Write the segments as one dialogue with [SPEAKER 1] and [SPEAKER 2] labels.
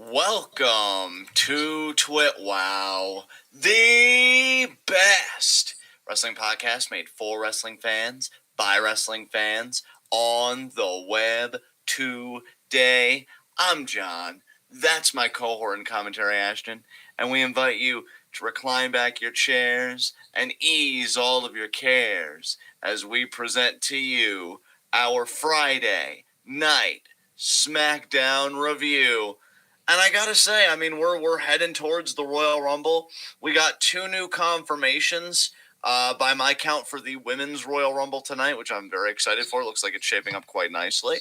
[SPEAKER 1] Welcome to TWitWoW, the best wrestling podcast made for wrestling fans, by wrestling fans, on the web today. I'm John. That's my cohort and commentary, Ashton. And we invite you to recline back your chairs and ease all of your cares as we present to you our Friday night Smackdown review. And I gotta say, I mean, we're heading towards the Royal Rumble. We got two new confirmations by my count for the Women's Royal Rumble tonight, which I'm very excited for. It looks like it's shaping up quite nicely.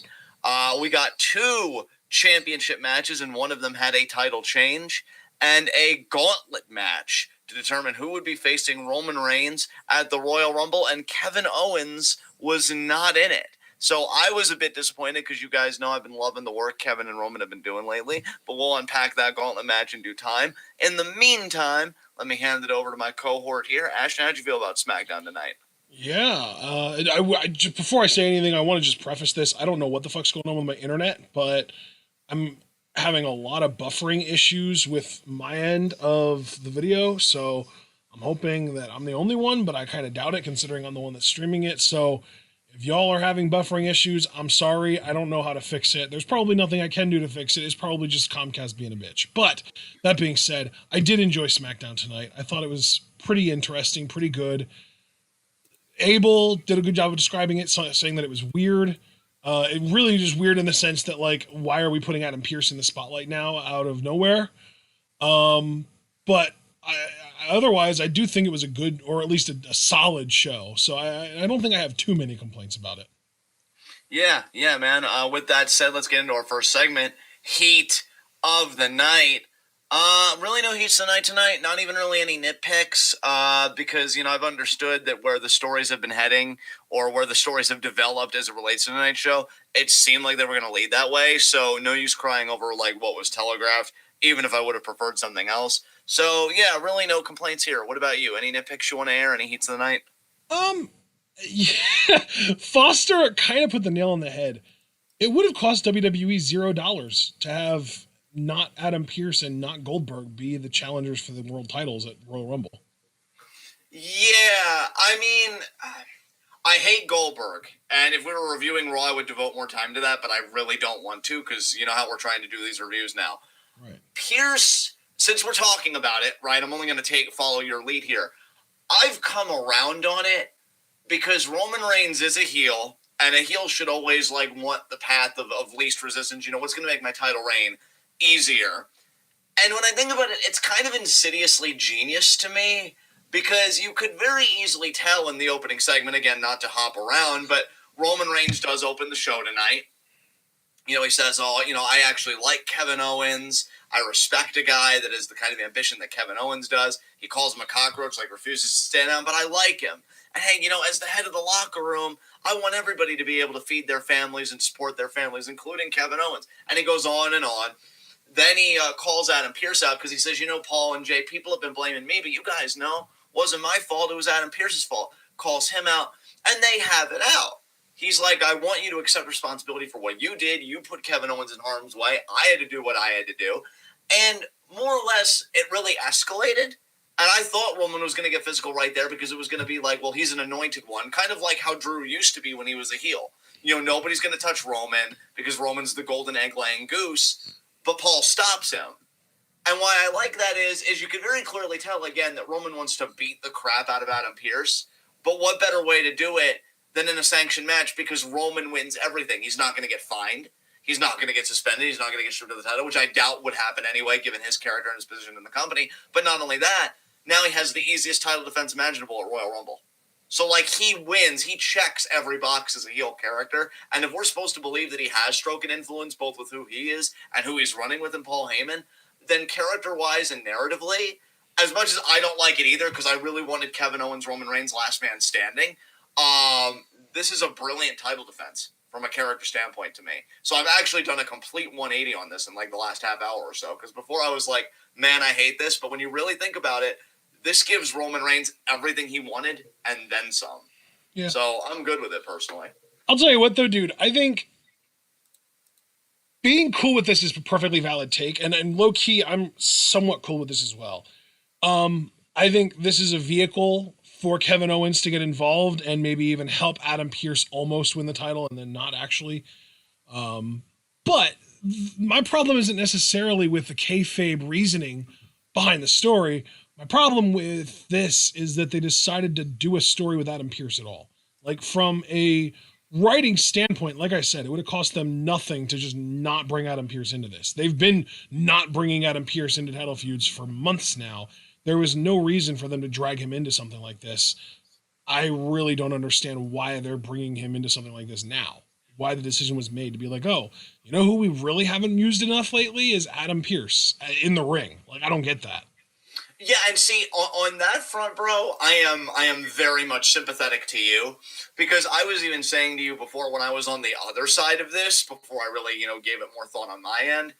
[SPEAKER 1] We got two championship matches, and one of them had a title change, and a gauntlet match to determine who would be facing Roman Reigns at the Royal Rumble, and Kevin Owens was not in it. So I was a bit disappointed because you guys know I've been loving the work Kevin and Roman have been doing lately, but we'll unpack that gauntlet match in due time. In the meantime, let me hand it over to my cohort here. Ashton, how'd you feel about SmackDown tonight?
[SPEAKER 2] Yeah, before I say anything, I want to just preface this. I don't know what the fuck's going on with my internet, but I'm having a lot of buffering issues with my end of the video, so I'm hoping that I'm the only one, but I kind of doubt it considering I'm the one that's streaming it. So if y'all are having buffering issues, I'm sorry. I don't know how to fix it. There's probably nothing I can do to fix it. It's probably just Comcast being a bitch. But that being said, I did enjoy SmackDown tonight. I thought it was pretty interesting, pretty good. Abel did a good job of describing it, saying that it was weird. It really just weird in the sense that, like, why are we putting Adam Pearce in the spotlight now out of nowhere? But otherwise, I do think it was a good, or at least a solid show. So I don't think I have too many complaints about it.
[SPEAKER 1] Yeah, man. With that said, let's get into our first segment, Heat of the Night. Really no heats tonight. Not even really any nitpicks, because, I've understood that where the stories have been heading or where the stories have developed as it relates to tonight's show, it seemed like they were going to lead that way. So no use crying over, like, what was telegraphed, even if I would have preferred something else. So, yeah, really no complaints here. What about you? Any nitpicks you want to air? Any heats of the night?
[SPEAKER 2] Yeah, Foster kind of put the nail on the head. It would have cost WWE $0 to have not Adam Pearce and not Goldberg be the challengers for the world titles at Royal Rumble.
[SPEAKER 1] Yeah, I mean, I hate Goldberg, and if we were reviewing Raw, I would devote more time to that, but I really don't want to, because you know how we're trying to do these reviews now.
[SPEAKER 2] Right.
[SPEAKER 1] Pearce, since we're talking about it, right, I'm only going to follow your lead here. I've come around on it because Roman Reigns is a heel, and a heel should always, like, want the path of least resistance. What's going to make my title reign easier? And when I think about it, it's kind of insidiously genius to me, because you could very easily tell in the opening segment, again, not to hop around, but Roman Reigns does open the show tonight. He says, I actually like Kevin Owens. I respect a guy that has the kind of ambition that Kevin Owens does. He calls him a cockroach, like refuses to stand down, but I like him. And hey, as the head of the locker room, I want everybody to be able to feed their families and support their families, including Kevin Owens. And he goes on and on. Then he calls Adam Pearce out because he says, Paul and Jay, people have been blaming me, but you guys know it wasn't my fault. It was Adam Pearce's fault. Calls him out, and they have it out. He's like, I want you to accept responsibility for what you did. You put Kevin Owens in harm's way. I had to do what I had to do. And more or less, it really escalated. And I thought Roman was going to get physical right there because it was going to be like, well, he's an anointed one. Kind of like how Drew used to be when he was a heel. Nobody's going to touch Roman because Roman's the golden egg-laying goose. But Paul stops him. And why I like that is you can very clearly tell, again, that Roman wants to beat the crap out of Adam Pearce. But what better way to do it than in a sanctioned match, because Roman wins everything. He's not going to get fined. He's not going to get suspended. He's not going to get stripped of the title, which I doubt would happen anyway, given his character and his position in the company. But not only that, now he has the easiest title defense imaginable at Royal Rumble. So, like, he wins. He checks every box as a heel character. And if we're supposed to believe that he has stroke and influence, both with who he is and who he's running with in Paul Heyman, then character-wise and narratively, as much as I don't like it either, because I really wanted Kevin Owens, Roman Reigns, last man standing, this is a brilliant title defense from a character standpoint to me. So I've actually done a complete 180 on this in, like, the last half hour or so, because before I was like, man, I hate this. But when you really think about it, this gives Roman Reigns everything he wanted and then some. Yeah. So I'm good with it personally.
[SPEAKER 2] I'll tell you what, though, dude. I think being cool with this is a perfectly valid take, and low key, I'm somewhat cool with this as well. I think this is a vehicle for Kevin Owens to get involved and maybe even help Adam Pearce almost win the title and then not actually. But my problem isn't necessarily with the kayfabe reasoning behind the story. My problem with this is that they decided to do a story with Adam Pearce at all. Like, from a writing standpoint, like I said, it would have cost them nothing to just not bring Adam Pearce into this. They've been not bringing Adam Pearce into title feuds for months now. There was no reason for them to drag him into something like this. I really don't understand why they're bringing him into something like this now. Why the decision was made to be like, oh, you know who we really haven't used enough lately is Adam Pearce in the ring. Like, I don't get that.
[SPEAKER 1] Yeah, and see, on that front, bro, I am very much sympathetic to you, because I was even saying to you before, when I was on the other side of this, before I really, gave it more thought on my end,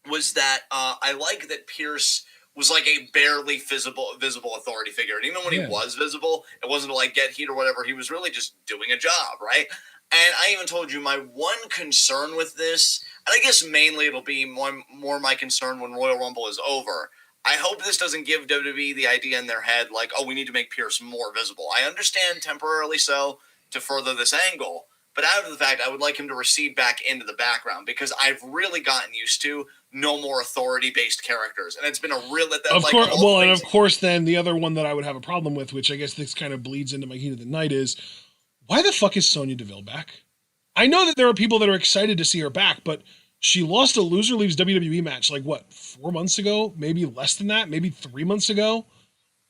[SPEAKER 1] was that I like that Pierce was like a barely visible authority figure. And even when he was visible, it wasn't to like get heat or whatever. He was really just doing a job, right? And I even told you my one concern with this, and I guess mainly it'll be more my concern when Royal Rumble is over. I hope this doesn't give WWE the idea in their head like, oh, we need to make Pierce more visible. I understand temporarily so to further this angle, but out of the fact, I would like him to recede back into the background, because I've really gotten used to no more authority-based characters, and it's been a real.
[SPEAKER 2] Of course, well, and of course, then the other one that I would have a problem with, which I guess this kind of bleeds into my heat of the night, is why the fuck is Sonya Deville back? I know that there are people that are excited to see her back, but she lost a loser leaves WWE match like what, 4 months ago, maybe less than that, maybe 3 months ago,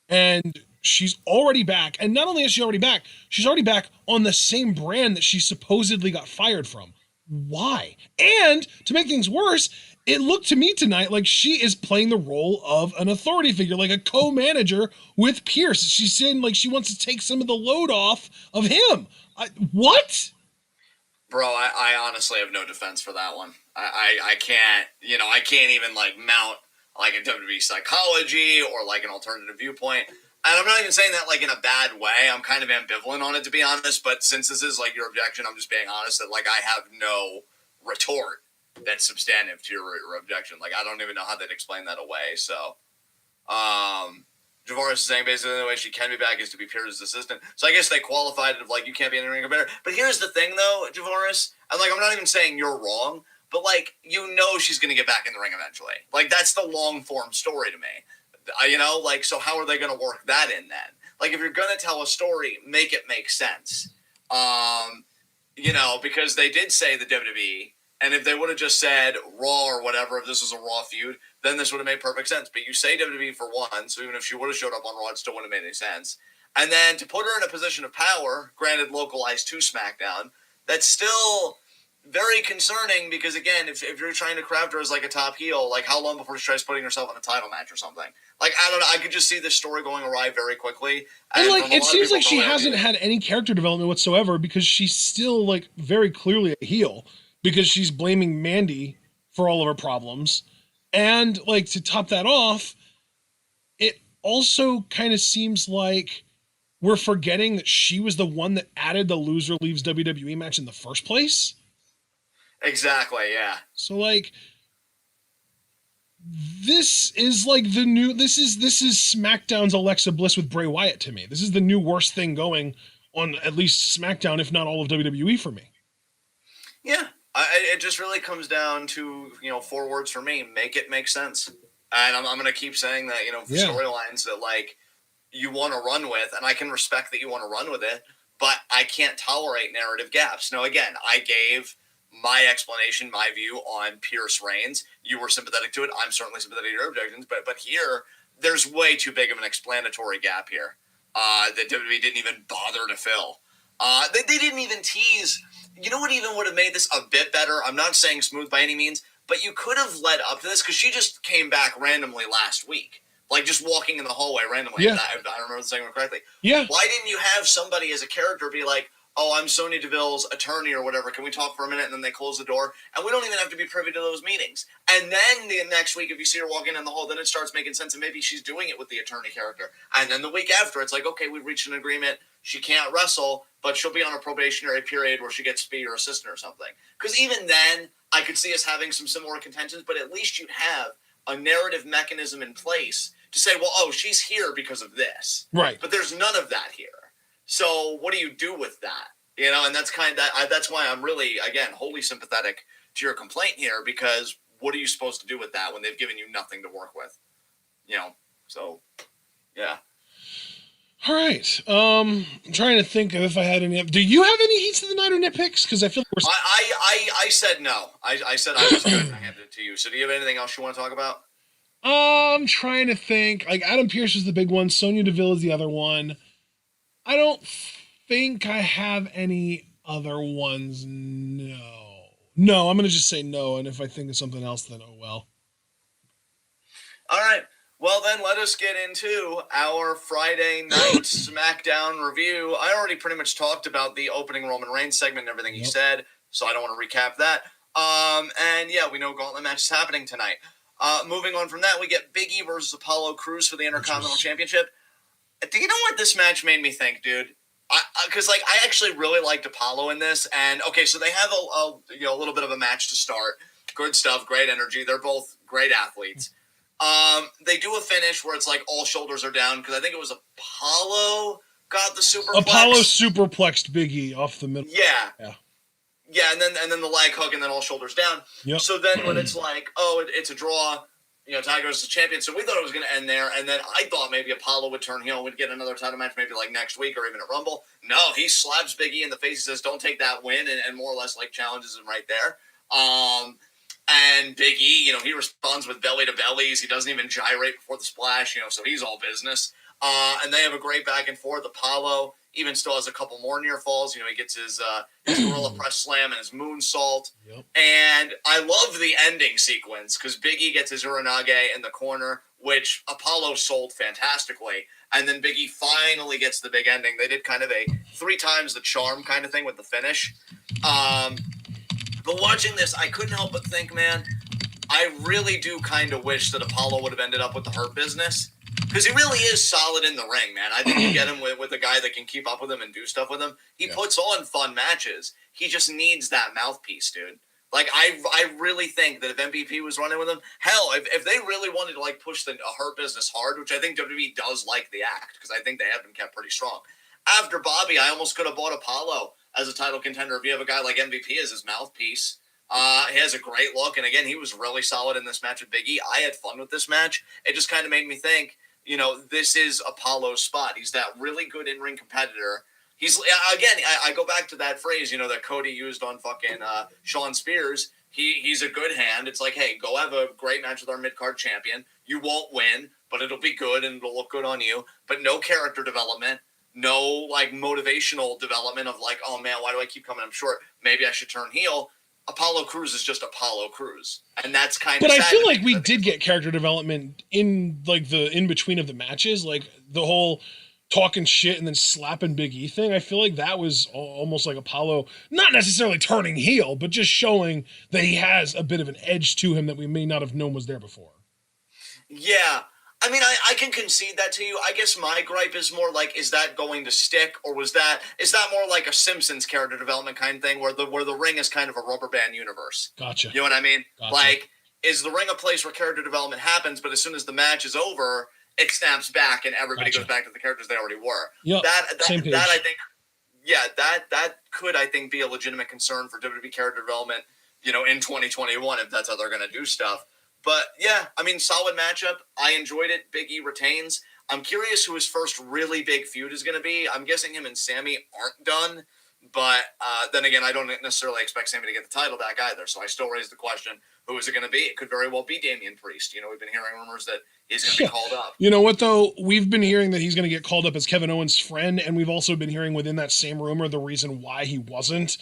[SPEAKER 2] and she's already back. And not only is she already back, she's already back on the same brand that she supposedly got fired from. Why? And to make things worse, it looked to me tonight like she is playing the role of an authority figure, like a co-manager with Pierce. She's saying like she wants to take some of the load off of him. What?
[SPEAKER 1] Bro, I honestly have no defense for that one. I can't, I can't even like mount like a WWE psychology or like an alternative viewpoint. And I'm not even saying that like in a bad way. I'm kind of ambivalent on it, to be honest. But since this is like your objection, I'm just being honest that like I have no retort that's substantive to your objection. Like, I don't even know how they'd explain that away. So, Javaris is saying basically the way she can be back is to be Pierce's assistant. So I guess they qualified it of like, you can't be in the ring better. But here's the thing though, Javaris, and like, I'm not even saying you're wrong, but like, she's going to get back in the ring eventually. Like, that's the long form story to me. Like, so how are they going to work that in then? Like, if you're going to tell a story, make it make sense. Because they did say the WWE, and if they would have just said Raw or whatever, if this was a Raw feud, then this would have made perfect sense. But you say WWE for one, so even if she would have showed up on Raw, it still wouldn't have made any sense. And then to put her in a position of power, granted localized to SmackDown, that's still very concerning, because, again, if you're trying to craft her as like a top heel, like how long before she tries putting herself in a title match or something? Like, I don't know. I could just see this story going awry very quickly.
[SPEAKER 2] And like, it seems like she hasn't had any character development whatsoever, because she's still like very clearly a heel, because she's blaming Mandy for all of her problems. And like, to top that off, it also kind of seems like we're forgetting that she was the one that added the loser leaves WWE match in the first place.
[SPEAKER 1] Exactly, yeah.
[SPEAKER 2] So like, this is like the new, this is SmackDown's Alexa Bliss with Bray Wyatt to me. This is the new worst thing going on at least SmackDown, if not all of WWE for me.
[SPEAKER 1] Yeah. It just really comes down to, 4 words for me: make it make sense. And I'm going to keep saying that, storylines that like you want to run with, and I can respect that you want to run with it, but I can't tolerate narrative gaps. Now, again, I gave my explanation, my view on Pierce Reigns. You were sympathetic to it. I'm certainly sympathetic to your objections, but here there's way too big of an explanatory gap here that WWE didn't even bother to fill. They didn't even tease. You know what even would have made this a bit better? I'm not saying smooth by any means, but you could have led up to this, because she just came back randomly last week. Like, just walking in the hallway randomly.
[SPEAKER 2] Yeah.
[SPEAKER 1] I remember the segment correctly.
[SPEAKER 2] Yeah.
[SPEAKER 1] Why didn't you have somebody as a character be like, oh, I'm Sonya Deville's attorney or whatever. Can we talk for a minute? And then they close the door. And we don't even have to be privy to those meetings. And then the next week, if you see her walk in the hall, then it starts making sense. And maybe she's doing it with the attorney character. And then the week after, it's like, okay, we've reached an agreement. She can't wrestle, but she'll be on a probationary period where she gets to be your assistant or something. Because even then, I could see us having some similar contentions, but at least you'd have a narrative mechanism in place to say, well, oh, she's here because of this.
[SPEAKER 2] Right.
[SPEAKER 1] But there's none of that here. So what do you do with that? You know, and that's kind of that's why I'm really, again, wholly sympathetic to your complaint here, because what are you supposed to do with that when they've given you nothing to work with? You know, so yeah.
[SPEAKER 2] All right. I'm trying to think of if I had any. Do you have any heats of the night or nitpicks? Because I feel like
[SPEAKER 1] I said no. I said I was good and I handed it to you. So do you have anything else you want to talk about?
[SPEAKER 2] I'm trying to think. Like, Adam Pearce is the big one. Sonya Deville is the other one. I don't think I have any other ones. No, I'm going to just say no. And if I think of something else, then oh well.
[SPEAKER 1] All right. Well, then let us get into our Friday night Smackdown review. I already pretty much talked about the opening Roman Reigns segment and everything he said, so I don't want to recap that. And yeah, we know Gauntlet match is happening tonight. Moving on from that, we get Big E versus Apollo Crews for the Intercontinental Championship. Do you know what this match made me think, dude? Because I actually really liked Apollo in this, and okay, so they have a little bit of a match to start. Good stuff, great energy. They're both great athletes. They do a finish where it's like all shoulders are down, because I think it was Apollo got the superplex.
[SPEAKER 2] Apollo superplexed Big E off the middle.
[SPEAKER 1] Yeah, and then the leg hook, and then all shoulders down.
[SPEAKER 2] Yep.
[SPEAKER 1] So then when it's like, oh, it's a draw, you know, Tiger's the champion. So we thought it was going to end there, and then I thought maybe Apollo would turn heel and we'd get another title match maybe like next week or even at Rumble. No, he slaps Big E in the face. He says, don't take that win, and more or less like challenges him right there. And Big E, you know, he responds with belly to bellies. He doesn't even gyrate before the splash, you know, so he's all business. And they have a great back and forth. Apollo even still has a couple more near falls. You know, he gets his gorilla press slam and his moonsault. Yep. And I love the ending sequence because Big E gets his Uranage in the corner, which Apollo sold fantastically. And then Big E finally gets the big ending. They did kind of a 3 times the charm kind of thing with the finish. But watching this, I couldn't help but think, man, I really do kind of wish that Apollo would have ended up with the Hurt Business. Because he really is solid in the ring, man. I think you get him with a guy that can keep up with him and do stuff with him. He puts on fun matches. He just needs that mouthpiece, dude. Like, I really think that if MVP was running with him, hell, if they really wanted to, like, push the Hurt Business hard, which I think WWE does like the act, because I think they have been kept pretty strong. After Bobby, I almost could have bought Apollo as a title contender if you have a guy like MVP as his mouthpiece. He has a great look, and again, he was really solid in this match with Big E. I had fun with this match. It just kind of made me think, you know, this is Apollo's spot. He's that really good in-ring competitor. He's, again, I go back to that phrase, you know, that Cody used on fucking Shawn Spears. He's a good hand. It's like, hey, go have a great match with our mid-card champion. You won't win, but it'll be good and it'll look good on you. But no character development. No, like, motivational development of, like, oh, man, why do I keep coming up short? Maybe I should turn heel. Apollo Crews is just Apollo Crews. And that's kind of
[SPEAKER 2] But
[SPEAKER 1] sad.
[SPEAKER 2] I feel like we did get character development in, like, the in-between of the matches. Like, the whole talking shit and then slapping Big E thing. I feel like that was almost like Apollo, not necessarily turning heel, but just showing that he has a bit of an edge to him that we may not have known was there before.
[SPEAKER 1] Yeah. I mean, I can concede that to you. I guess my gripe is more like, is that going to stick, or is that more like a Simpsons character development kind of thing, where the ring is kind of a rubber band universe?
[SPEAKER 2] Gotcha.
[SPEAKER 1] You know what I mean?
[SPEAKER 2] Gotcha.
[SPEAKER 1] Like, is the ring a place where character development happens, but as soon as the match is over, it snaps back and everybody goes back to the characters they already were?
[SPEAKER 2] Yep. Same page.
[SPEAKER 1] That I think, yeah, that could, I think, be a legitimate concern for WWE character development, you know, in 2021 if that's how they're going to do stuff. But, yeah, I mean, solid matchup. I enjoyed it. Big E retains. I'm curious who his first really big feud is going to be. I'm guessing him and Sammy aren't done. But then again, I don't necessarily expect Sammy to get the title back either. So I still raise the question, who is it going to be? It could very well be Damian Priest. You know, we've been hearing rumors that he's going to be called up.
[SPEAKER 2] You know what, though? We've been hearing that he's going to get called up as Kevin Owens' friend. And we've also been hearing within that same rumor the reason why he wasn't.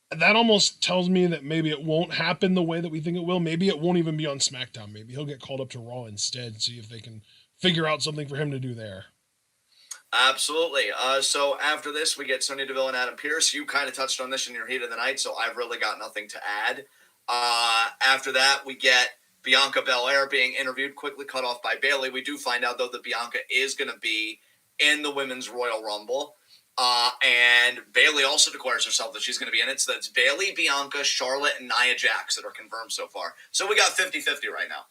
[SPEAKER 2] That almost tells me that maybe it won't happen the way that we think it will. Maybe it won't even be on SmackDown. Maybe he'll get called up to Raw instead, see if they can figure out something for him to do there.
[SPEAKER 1] Absolutely. So after this, we get Sonya Deville and Adam Pearce. You kind of touched on this in your heat of the night, so I've really got nothing to add. After that, we get Bianca Belair being interviewed, quickly cut off by Bayley. We do find out, though, that Bianca is going to be in the Women's Royal Rumble. And Bayley also declares herself that she's going to be in it. So that's Bayley, Bianca, Charlotte, and Nia Jax that are confirmed so far. So we got 50-50 right now.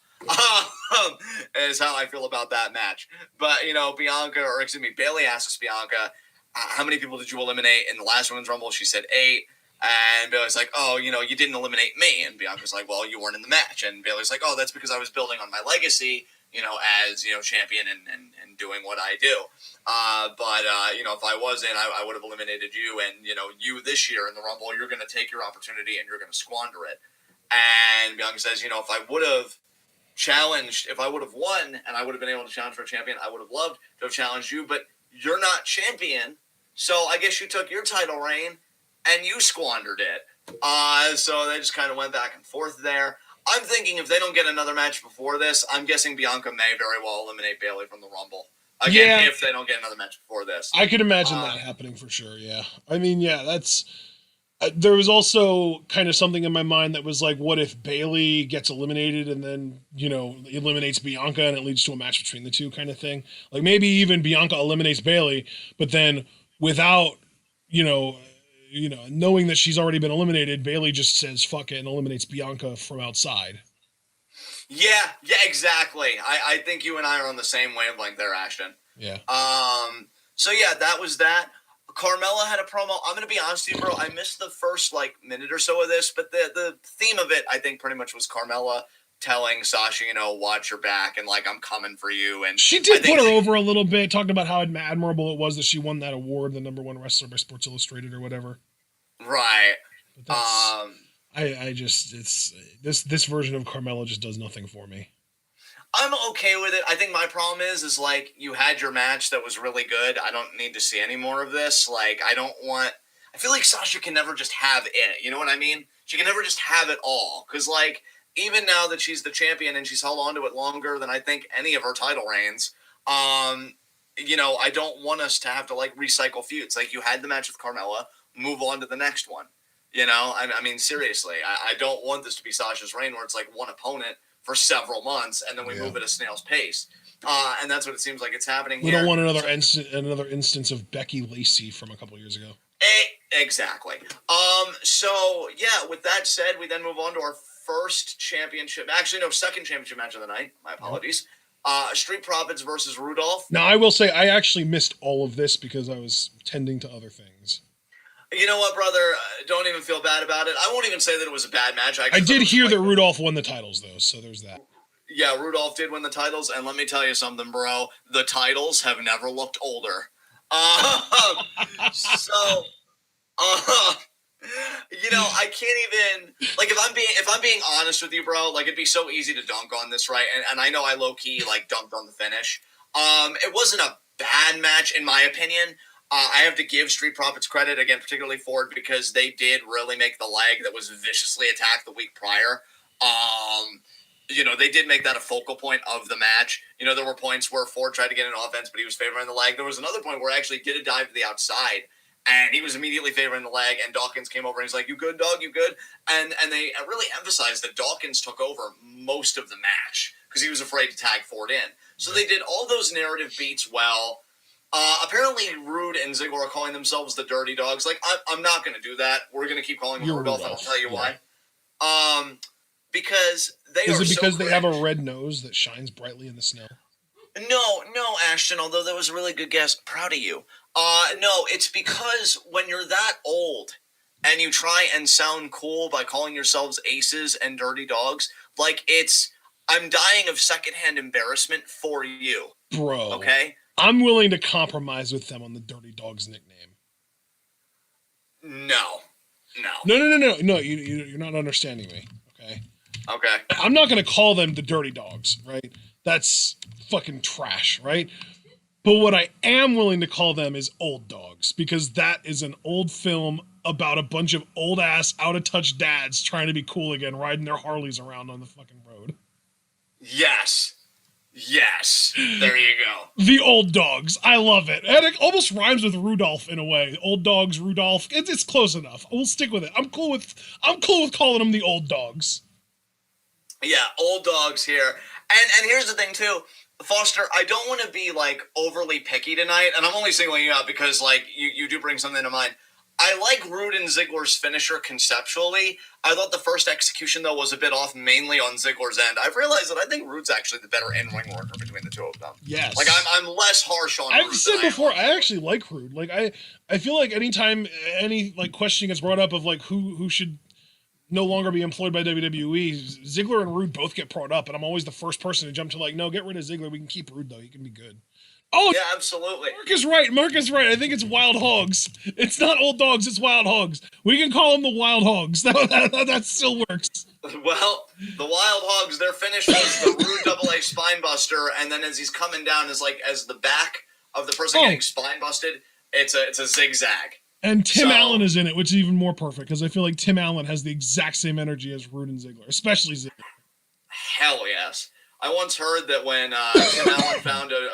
[SPEAKER 1] Is how I feel about that match. But, Bayley asks Bianca, how many people did you eliminate in the last Women's Rumble? She said 8. And Bayley's like, oh, you didn't eliminate me. And Bianca's like, well, you weren't in the match. And Bayley's like, oh, that's because I was building on my legacy, as, champion and doing what I do. But if I wasn't, I would have eliminated you. And, you this year in the Rumble, you're going to take your opportunity and you're going to squander it. And Bianca says, if I would have challenged, if I would have won and I would have been able to challenge for a champion, I would have loved to have challenged you, but you're not champion. So I guess you took your title reign and you squandered it. So they just kind of went back and forth there. I'm thinking if they don't get another match before this, I'm guessing Bianca may very well eliminate Bayley from the Rumble. Again, if they don't get another match before this.
[SPEAKER 2] I could imagine that happening for sure, yeah. I mean, yeah, that's... there was also kind of something in my mind that was like, what if Bayley gets eliminated and then, eliminates Bianca and it leads to a match between the two kind of thing? Like maybe even Bianca eliminates Bayley, but then without, knowing that she's already been eliminated, Bayley just says fuck it and eliminates Bianca from outside.
[SPEAKER 1] Yeah, exactly. I think you and I are on the same wavelength there, Ashton.
[SPEAKER 2] Yeah.
[SPEAKER 1] So yeah, that was that. Carmella had a promo. I'm going to be honest with you, bro. I missed the first minute or so of this, but the theme of it, I think, pretty much was Carmella telling Sasha, watch your back and I'm coming for you. And
[SPEAKER 2] she did put her over a little bit, talking about how admirable it was that she won that award, the #1 wrestler by Sports Illustrated or whatever.
[SPEAKER 1] Right.
[SPEAKER 2] But that's, I just this version of Carmella just does nothing for me.
[SPEAKER 1] I'm okay with it. I think my problem is you had your match that was really good. I don't need to see any more of this. I feel like Sasha can never just have it. You know what I mean? She can never just have it all. Because, even now that she's the champion and she's held on to it longer than I think any of her title reigns, I don't want us to have to, recycle feuds. You had the match with Carmella, move on to the next one. I mean, seriously. I don't want this to be Sasha's reign where it's one opponent for several months, and then we move at a snail's pace. And that's what it seems like it's happening here.
[SPEAKER 2] We don't want another instance of Becky Lacey from a couple years ago.
[SPEAKER 1] Exactly. So, yeah, with that said, we then move on to our first championship. Actually, no, second championship match of the night. My apologies. Street Profits versus Rudolph.
[SPEAKER 2] Now, I will say I actually missed all of this because I was tending to other things.
[SPEAKER 1] You know what, brother? Don't even feel bad about it. I won't even say that it was a bad match.
[SPEAKER 2] I did hear that Rudolph won the titles, though, so there's that.
[SPEAKER 1] Yeah, Rudolph did win the titles, and let me tell you something, bro. The titles have never looked older. I can't even if I'm being honest with you, bro. It'd be so easy to dunk on this, right? And I know I low key dunked on the finish. It wasn't a bad match in my opinion. I have to give Street Profits credit, again, particularly Ford, because they did really make the leg that was viciously attacked the week prior. They did make that a focal point of the match. There were points where Ford tried to get an offense, but he was favoring the leg. There was another point where he actually did a dive to the outside, and he was immediately favoring the leg, and Dawkins came over and he's like, you good, dog? You good? And they really emphasized that Dawkins took over most of the match because he was afraid to tag Ford in. So they did all those narrative beats well. Apparently, Rude and Ziggler are calling themselves the Dirty Dogs. I'm not going to do that. We're going to keep calling them Rudolph, and I'll tell you why. Because they are so
[SPEAKER 2] Is it because they have a red nose that shines brightly in the snow?
[SPEAKER 1] No, Ashton, although that was a really good guess. Proud of you. No, it's because when you're that old and you try and sound cool by calling yourselves aces and dirty dogs, I'm dying of secondhand embarrassment for you.
[SPEAKER 2] Bro.
[SPEAKER 1] Okay?
[SPEAKER 2] I'm willing to compromise with them on the Dirty Dogs nickname.
[SPEAKER 1] No.
[SPEAKER 2] No, you're not understanding me, okay?
[SPEAKER 1] Okay.
[SPEAKER 2] I'm not going to call them the Dirty Dogs, right? That's fucking trash, right? But what I am willing to call them is Old Dogs, because that is an old film about a bunch of old-ass, out-of-touch dads trying to be cool again, riding their Harleys around on the fucking road.
[SPEAKER 1] Yes. Yes, there you go.
[SPEAKER 2] The old dogs. I love it. And it almost rhymes with Rudolph in a way. Old dogs, Rudolph. It's close enough. We'll stick with it. I'm cool with calling them the old dogs.
[SPEAKER 1] Yeah, old dogs here. And here's the thing too, Foster, I don't want to be like overly picky tonight, and I'm only singling you out because like you do bring something to mind. I like Rude and Ziggler's finisher conceptually. I thought the first execution, though, was a bit off, mainly on Ziggler's end. I've realized that I think Rude's actually the better in-ring worker between the two of them.
[SPEAKER 2] Yes.
[SPEAKER 1] Like, I'm less harsh on Rude.
[SPEAKER 2] I've said before, I actually like Rude. Like, I feel like anytime any, like, question gets brought up of, like, who should no longer be employed by WWE, Ziggler and Rude both get brought up, and I'm always the first person to jump to, like, no, get rid of Ziggler. We can keep Rude, though. He can be good. Oh,
[SPEAKER 1] yeah, absolutely.
[SPEAKER 2] Mark is right. I think it's Wild Hogs. It's not Old Dogs, it's Wild Hogs. We can call them the Wild Hogs. That still works.
[SPEAKER 1] Well, the Wild Hogs, their finish was the Rude AA spine buster, and then as he's coming down as the back of the person getting spine busted, it's a zigzag.
[SPEAKER 2] And Tim Allen is in it, which is even more perfect, because I feel like Tim Allen has the exact same energy as Rude and Ziggler, especially Ziggler.
[SPEAKER 1] Hell yes. I once heard that when Tim Allen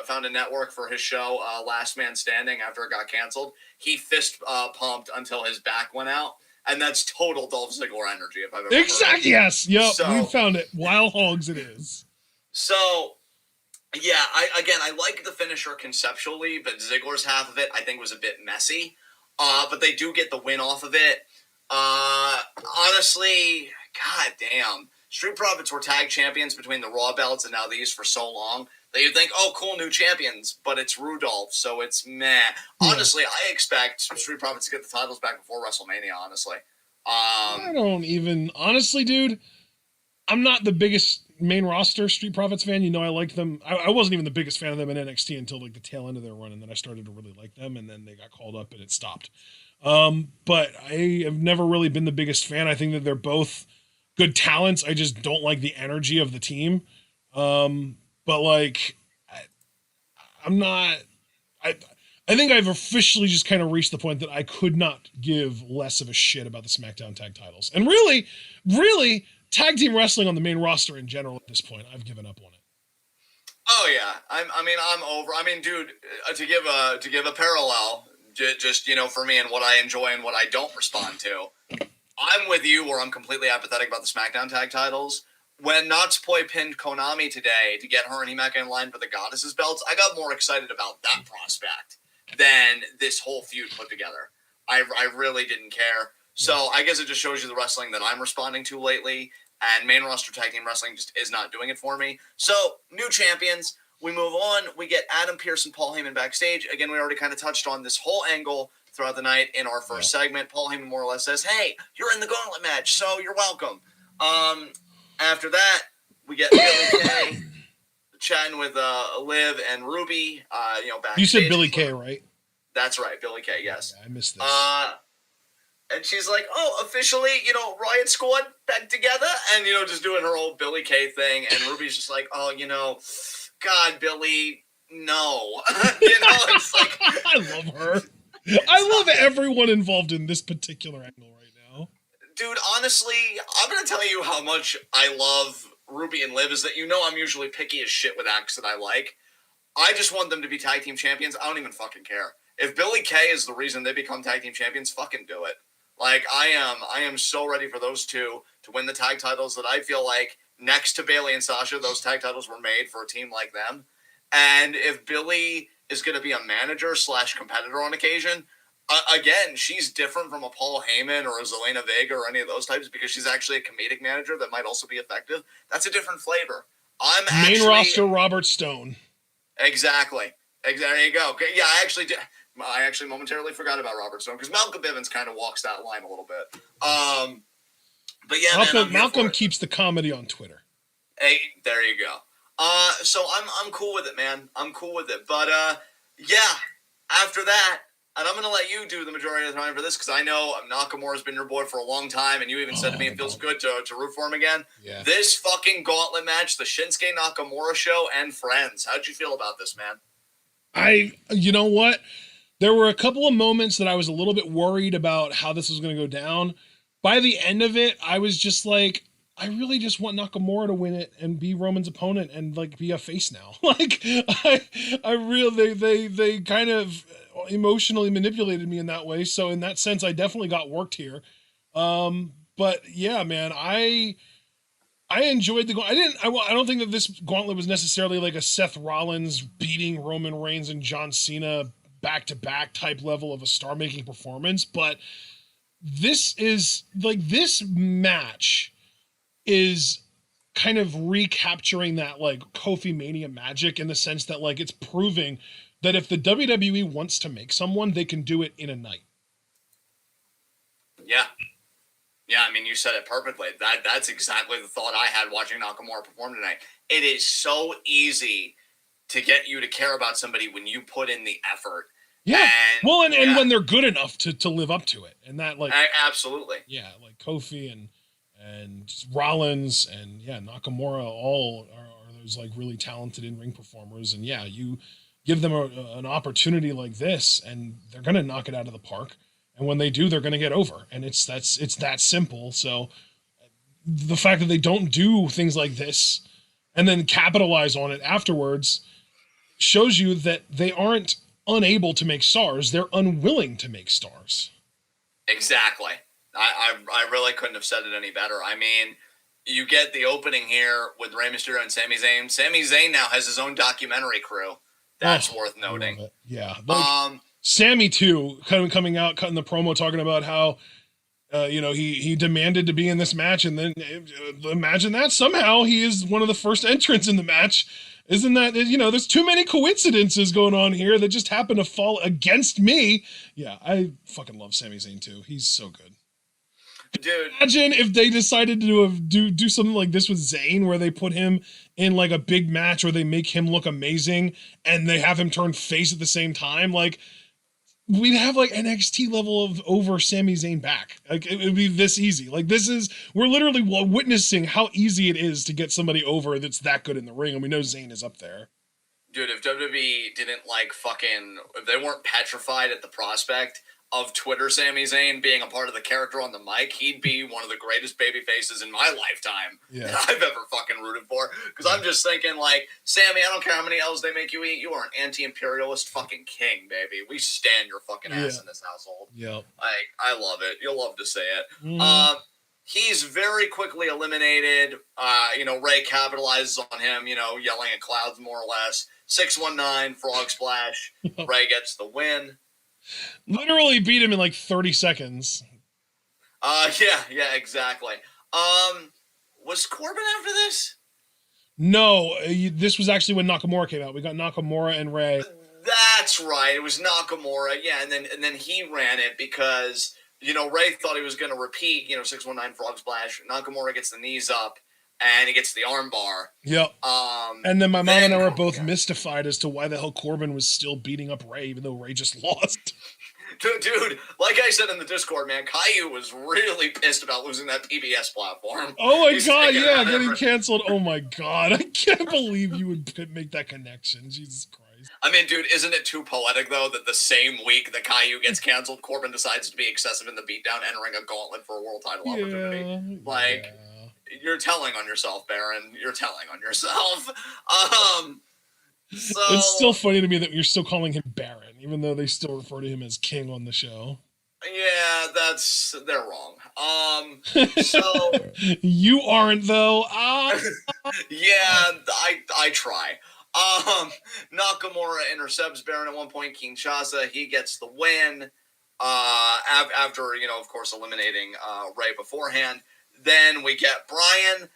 [SPEAKER 1] found a network for his show, Last Man Standing, after it got canceled, he fist pumped until his back went out, and that's total Dolph Ziggler energy. If I've ever
[SPEAKER 2] exactly
[SPEAKER 1] heard.
[SPEAKER 2] Yes, yep, we found it. Wild Hogs, it is.
[SPEAKER 1] So, yeah, I like the finisher conceptually, but Ziggler's half of it I think was a bit messy. But they do get the win off of it. Honestly, god damn. Street Profits were tag champions between the Raw belts and now these for so long that you'd think, oh, cool, new champions, but it's Rudolph, so it's meh. Honestly, I expect Street Profits to get the titles back before WrestleMania, honestly.
[SPEAKER 2] I don't even... Honestly, dude, I'm not the biggest main roster Street Profits fan. You know, I like them. I wasn't even the biggest fan of them in NXT until like the tail end of their run, and then I started to really like them, and then they got called up and it stopped. But I have never really been the biggest fan. I think that they're both good talents. I just don't like the energy of the team. But like, I'm not, I think I've officially just kind of reached the point that I could not give less of a shit about the Smackdown tag titles. And really tag team wrestling on the main roster in general at this point, I've given up on it.
[SPEAKER 1] Oh yeah. I'm over. I mean, dude, to give a parallel, just, you know, for me and what I enjoy and what I don't respond to, I'm with you where I'm completely apathetic about the SmackDown tag titles. When Natsupoi pinned Konami today to get her and Himeka in line for the Goddesses belts, I got more excited about that prospect than this whole feud put together. I really didn't care. So I guess it just shows you the wrestling that I'm responding to lately, and main roster tag team wrestling just is not doing it for me. So, new champions. We move on. We get Adam Pearce and Paul Heyman backstage. Again, we already kind of touched on this whole angle throughout the night in our first segment. Paul Heyman more or less says, hey, you're in the gauntlet match, so you're welcome. After that, we get Billy Kay chatting with Liv and Ruby, backstage.
[SPEAKER 2] You said Billy Kay, right?
[SPEAKER 1] That's right, Billy Kay, yes.
[SPEAKER 2] Yeah, I missed this.
[SPEAKER 1] And she's like, oh, officially, Riot Squad back together? And, just doing her old Billy Kay thing. And Ruby's just like, oh, God, Billy, no. It's like...
[SPEAKER 2] I love her. I love everyone involved in this particular angle right now.
[SPEAKER 1] Dude, honestly, I'm going to tell you how much I love Ruby and Liv is that I'm usually picky as shit with acts that I like. I just want them to be tag team champions. I don't even fucking care. If Billy Kay is the reason they become tag team champions, fucking do it. Like, I am so ready for those two to win the tag titles that I feel like next to Bayley and Sasha, those tag titles were made for a team like them. And if Billy is going to be a manager / competitor on occasion, again, she's different from a Paul Heyman or a Zelina Vega or any of those types because she's actually a comedic manager that might also be effective. That's a different flavor.
[SPEAKER 2] Main roster Robert Stone.
[SPEAKER 1] Exactly. There you go. Okay. Yeah, I actually momentarily forgot about Robert Stone because Malcolm Bivens kind of walks that line a little bit. But yeah,
[SPEAKER 2] Malcolm keeps the comedy on Twitter.
[SPEAKER 1] Hey, there you go. So I'm cool with it, man. I'm cool with it. But yeah, after that, and I'm going to let you do the majority of the time for this because I know Nakamura's been your boy for a long time, and you even said to me it feels good to root for him again.
[SPEAKER 2] Yeah.
[SPEAKER 1] This fucking gauntlet match, the Shinsuke Nakamura show, and friends. How'd you feel about this, man?
[SPEAKER 2] You know what? There were a couple of moments that I was a little bit worried about how this was going to go down. By the end of it, I was just like, I really just want Nakamura to win it and be Roman's opponent and like be a face now. Like I really they kind of emotionally manipulated me in that way. So in that sense, I definitely got worked here. But yeah, man, I enjoyed the. I don't think that this gauntlet was necessarily like a Seth Rollins beating Roman Reigns and John Cena back to back type level of a star making performance, but this is like this match is kind of recapturing that like Kofi Mania magic in the sense that like it's proving that if the WWE wants to make someone, they can do it in a night.
[SPEAKER 1] Yeah. Yeah, I mean, you said it perfectly. That's exactly the thought I had watching Nakamura perform tonight. It is so easy to get you to care about somebody when you put in the effort.
[SPEAKER 2] Yeah. And when they're good enough to live up to it. And that like
[SPEAKER 1] absolutely.
[SPEAKER 2] Yeah, like Kofi and Rollins and Nakamura all are those like really talented in-ring performers, and you give them an opportunity like this and they're going to knock it out of the park, and when they do they're going to get over, and it's that simple. So the fact that they don't do things like this and then capitalize on it afterwards shows you that they aren't unable to make stars, they're unwilling to make stars.
[SPEAKER 1] Exactly. I really couldn't have said it any better. I mean, you get the opening here with Rey Mysterio and Sami Zayn. Sami Zayn now has his own documentary crew. That's worth noting.
[SPEAKER 2] Yeah. Like, Sammy too, coming out, cutting the promo, talking about how he demanded to be in this match, and then imagine that somehow he is one of the first entrants in the match. Isn't that, there's too many coincidences going on here that just happen to fall against me. Yeah, I fucking love Sami Zayn too. He's so good.
[SPEAKER 1] Dude,
[SPEAKER 2] imagine if they decided to do something like this with Zayn, where they put him in like a big match, or they make him look amazing and they have him turn face at the same time. Like, we'd have like NXT level of over Sami Zayn back. Like, it would be this easy. Like, we're literally witnessing how easy it is to get somebody over that's that good in the ring, and we know Zayn is up there.
[SPEAKER 1] Dude, if WWE didn't if they weren't petrified at the prospect of Twitter Sami Zayn being a part of the character on the mic, he'd be one of the greatest baby faces in my lifetime that I've ever fucking rooted for. Because I'm just thinking, like, Sammy, I don't care how many L's they make you eat, you are an anti-imperialist fucking king, baby. We stand your fucking ass in this household.
[SPEAKER 2] Yep.
[SPEAKER 1] I love it. You'll love to say it. He's very quickly eliminated. Ray capitalizes on him, yelling at clouds more or less. 619, frog splash. Ray gets the win.
[SPEAKER 2] Literally beat him in like 30 seconds.
[SPEAKER 1] Yeah, exactly. Was Corbin after this?
[SPEAKER 2] No, this was actually when Nakamura came out. We got Nakamura and Ray.
[SPEAKER 1] That's right. It was Nakamura. Yeah, and then he ran it because, Ray thought he was going to repeat, 619 frog splash. Nakamura gets the knees up and he gets the arm bar.
[SPEAKER 2] Yep. And then my mom and I were both mystified as to why the hell Corbin was still beating up Ray, even though Ray just lost.
[SPEAKER 1] Dude, like I said in the Discord, man, Caillou was really pissed about losing that PBS platform.
[SPEAKER 2] Oh my god, yeah, getting canceled. Oh my god, I can't believe you would make that connection. Jesus Christ.
[SPEAKER 1] I mean, dude, isn't it too poetic, though, that the same week that Caillou gets canceled, Corbin decides to be excessive in the beatdown, entering a gauntlet for a world title opportunity? Like, you're telling on yourself, Baron. You're telling on yourself. So,
[SPEAKER 2] it's still funny to me that you're still calling him Baron, even though they still refer to him as King on the show.
[SPEAKER 1] Yeah, they're wrong. So
[SPEAKER 2] you aren't though.
[SPEAKER 1] Yeah, I try. Nakamura intercepts Baron at one point. Kinshasa, he gets the win. After of course, eliminating Ray beforehand. Then we get Bryan,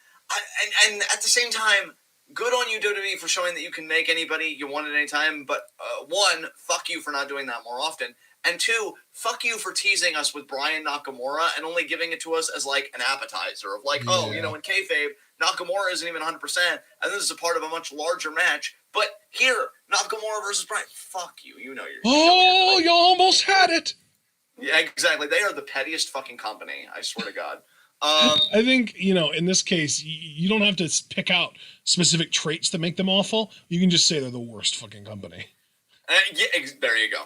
[SPEAKER 1] and at the same time, good on you, WWE, for showing that you can make anybody you want at any time. But one, fuck you for not doing that more often. And two, fuck you for teasing us with Bryan Nakamura and only giving it to us as like an appetizer of like, in kayfabe, Nakamura isn't even 100%, and this is a part of a much larger match. But here, Nakamura versus Bryan, fuck you. You
[SPEAKER 2] almost had it.
[SPEAKER 1] Yeah, exactly. They are the pettiest fucking company, I swear to God.
[SPEAKER 2] I think, in this case, you don't have to pick out specific traits that make them awful. You can just say they're the worst fucking company.
[SPEAKER 1] There you go.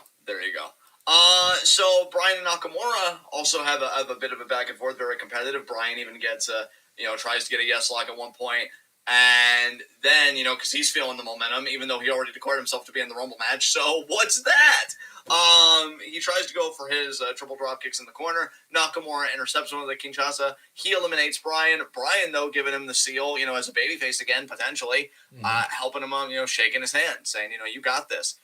[SPEAKER 1] So Bryan and Nakamura also have a bit of a back and forth, very competitive. Bryan even gets tries to get a yes lock at one point. And then, because he's feeling the momentum, even though he already declared himself to be in the Rumble match. So what's that? He tries to go for his triple drop kicks in the corner. Nakamura intercepts one of the Kinshasa. He eliminates Bryan. Bryan, though, giving him the seal, as a babyface again, potentially, helping him on, shaking his hand, saying, you got this.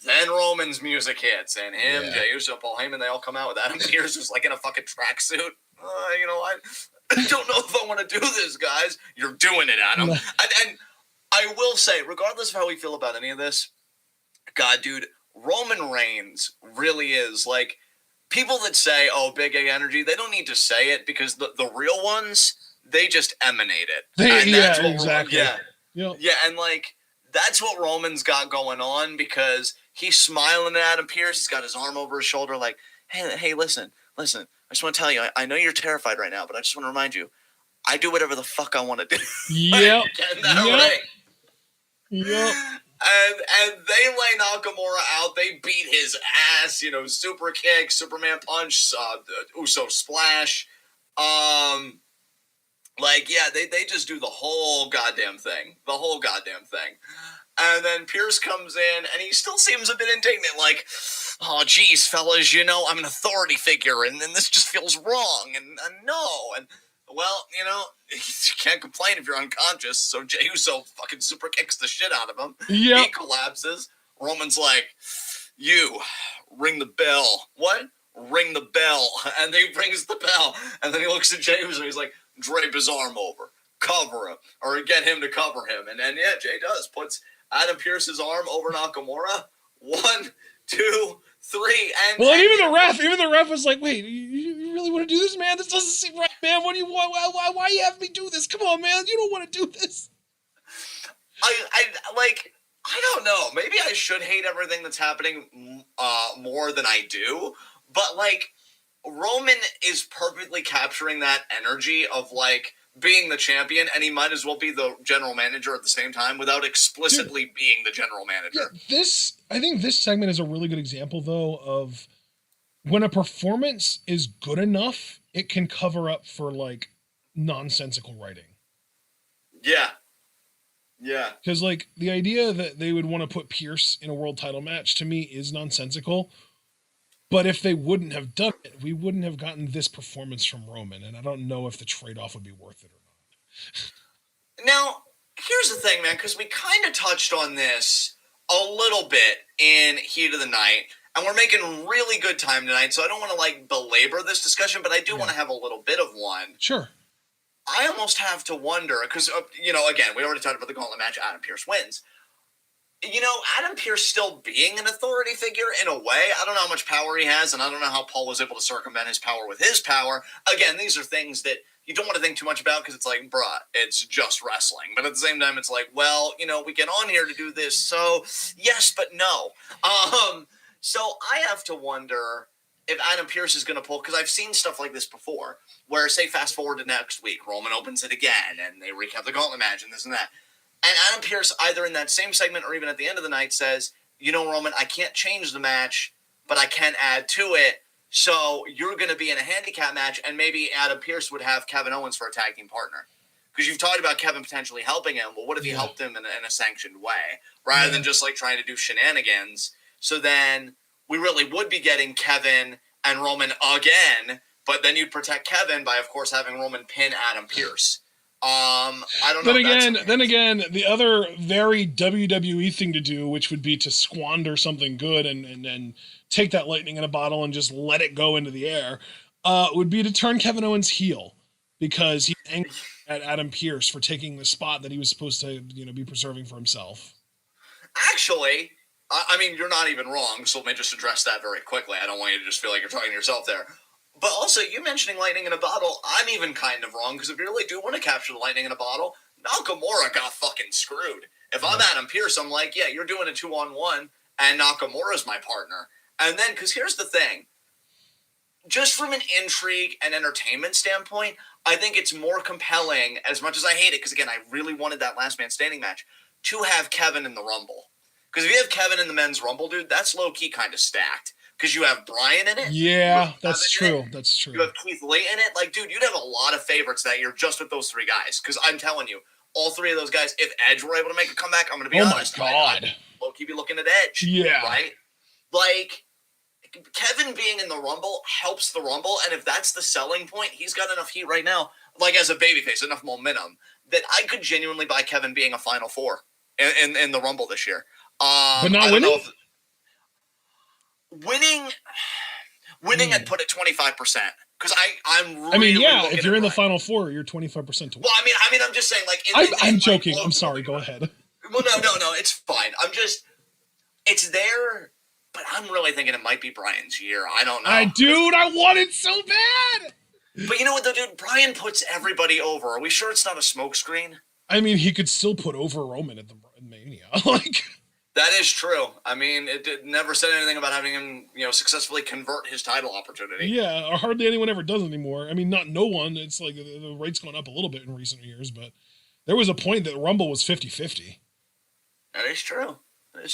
[SPEAKER 1] Then Roman's music hits, and him, Jey Uso, Paul Heyman, they all come out with Adam Pearce, who's like in a fucking tracksuit. I don't know if I want to do this, guys. You're doing it, Adam. And I will say, regardless of how we feel about any of this, God, dude, Roman Reigns really is like, people that say, oh, big A energy, they don't need to say it because the real ones, they just emanate it.
[SPEAKER 2] Exactly.
[SPEAKER 1] Yeah, and like, that's what Roman's got going on because he's smiling at Adam Pearce. He's got his arm over his shoulder like, hey, listen. I just want to tell you, I know you're terrified right now, but I just want to remind you, I do whatever the fuck I want to do.
[SPEAKER 2] Yep.
[SPEAKER 1] Right?
[SPEAKER 2] Yep.
[SPEAKER 1] And they lay Nakamura out. They beat his ass, super kick, Superman punch, Uso splash. They just do the whole goddamn thing. And then Pierce comes in, and he still seems a bit indignant, like, oh, geez, fellas, I'm an authority figure, and this just feels wrong, and no. And, well, you can't complain if you're unconscious, so Jey Uso fucking super kicks the shit out of him.
[SPEAKER 2] Yep.
[SPEAKER 1] He collapses. Roman's like, you, ring the bell. What? Ring the bell. And then he rings the bell, and then he looks at Jey Uso, and he's like, drape his arm over, cover him, or get him to cover him. And then, Jey does, puts Adam Pearce's arm over Nakamura. 1, 2, 3, and
[SPEAKER 2] even the ref was like, "Wait, you really want to do this, man? This doesn't seem right, man. What do you want? Why you have me do this? Come on, man. You don't want to do this."
[SPEAKER 1] I don't know. Maybe I should hate everything that's happening more than I do. But Roman is perfectly capturing that energy of being the champion, and he might as well be the general manager at the same time without explicitly being the general manager.
[SPEAKER 2] Yeah, I think this segment is a really good example, though, of when a performance is good enough, it can cover up for nonsensical writing.
[SPEAKER 1] Yeah.
[SPEAKER 2] Because the idea that they would want to put Pierce in a world title match to me is nonsensical. But if they wouldn't have done it, we wouldn't have gotten this performance from Roman, and I don't know if the trade-off would be worth it or not.
[SPEAKER 1] Now, here's the thing, man, because we kind of touched on this a little bit in Heat of the Night, and we're making really good time tonight, so I don't want to, belabor this discussion, but I do want to have a little bit of one.
[SPEAKER 2] Sure.
[SPEAKER 1] I almost have to wonder, because, again, we already talked about the gauntlet match, Adam Pearce wins. Adam Pearce still being an authority figure in a way, I don't know how much power he has, and I don't know how Paul was able to circumvent his power with his power. Again, these are things that you don't want to think too much about because it's like, bruh, it's just wrestling. But at the same time, it's like, well, we get on here to do this, so yes, but no. So I have to wonder if Adam Pearce is going to pull, because I've seen stuff like this before, where, say, fast forward to next week, Roman opens it again, and they recap the gauntlet match and this and that. And Adam Pearce, either in that same segment or even at the end of the night, says, Roman, I can't change the match, but I can add to it. So you're going to be in a handicap match, and maybe Adam Pearce would have Kevin Owens for a tag team partner. Because you've talked about Kevin potentially helping him. Well, what if he helped him in a sanctioned way, rather than just trying to do shenanigans? So then we really would be getting Kevin and Roman again, but then you'd protect Kevin by, of course, having Roman pin Adam Pearce. I don't know.
[SPEAKER 2] Then again, the other very WWE thing to do, which would be to squander something good and take that lightning in a bottle and just let it go into the air, would be to turn Kevin Owens heel because he's angry at Adam Pearce for taking the spot that he was supposed to, be preserving for himself.
[SPEAKER 1] Actually, I mean, you're not even wrong, so let me just address that very quickly. I don't want you to just feel like you're talking to yourself there. But also, you mentioning lightning in a bottle, I'm even kind of wrong, because if you really do want to capture the lightning in a bottle, Nakamura got fucking screwed. If I'm Adam Pearce, I'm like, yeah, you're doing a 2-on-1, and Nakamura's my partner. And then, because here's the thing, just from an intrigue and entertainment standpoint, I think it's more compelling, as much as I hate it, because again, I really wanted that last man standing match, to have Kevin in the Rumble. Because if you have Kevin in the men's Rumble, dude, that's low-key kind of stacked. because you have Bryan in it.
[SPEAKER 2] Yeah, that's true. That's true.
[SPEAKER 1] You have Keith Lee in it. Like, dude, you'd have a lot of favorites that year just with those three guys. Because I'm telling you, all three of those guys, if Edge were able to make a comeback, I'm going to be honest.
[SPEAKER 2] Oh, my God.
[SPEAKER 1] I'd low-key be looking at Edge.
[SPEAKER 2] Yeah.
[SPEAKER 1] Right? Like, Kevin being in the Rumble helps the Rumble, and if that's the selling point, he's got enough heat right now, like as a babyface, enough momentum, that I could genuinely buy Kevin being a Final Four in the Rumble this year.
[SPEAKER 2] But not winning?
[SPEAKER 1] Winning, I'd put it 25%. Because I'm really,
[SPEAKER 2] I mean, yeah,
[SPEAKER 1] if
[SPEAKER 2] you're in the Final Four, you're 25% to win.
[SPEAKER 1] Well, I mean, I'm just saying, like...
[SPEAKER 2] I'm joking. I'm sorry. Go ahead.
[SPEAKER 1] Well, no, it's fine. It's there, but I'm really thinking it might be Bryan's year. I don't know.
[SPEAKER 2] Dude, I want it so bad!
[SPEAKER 1] But you know what, though, dude? Bryan puts everybody over. Are we sure it's not a smokescreen?
[SPEAKER 2] I mean, he could still put over Roman at the Mania. Like...
[SPEAKER 1] That is true. I mean, it never said anything about having him, successfully convert his title opportunity.
[SPEAKER 2] Yeah, or hardly anyone ever does anymore. I mean, no one. It's like the rate's gone up a little bit in recent years, but there was a point that Rumble was 50-50.
[SPEAKER 1] That is true. But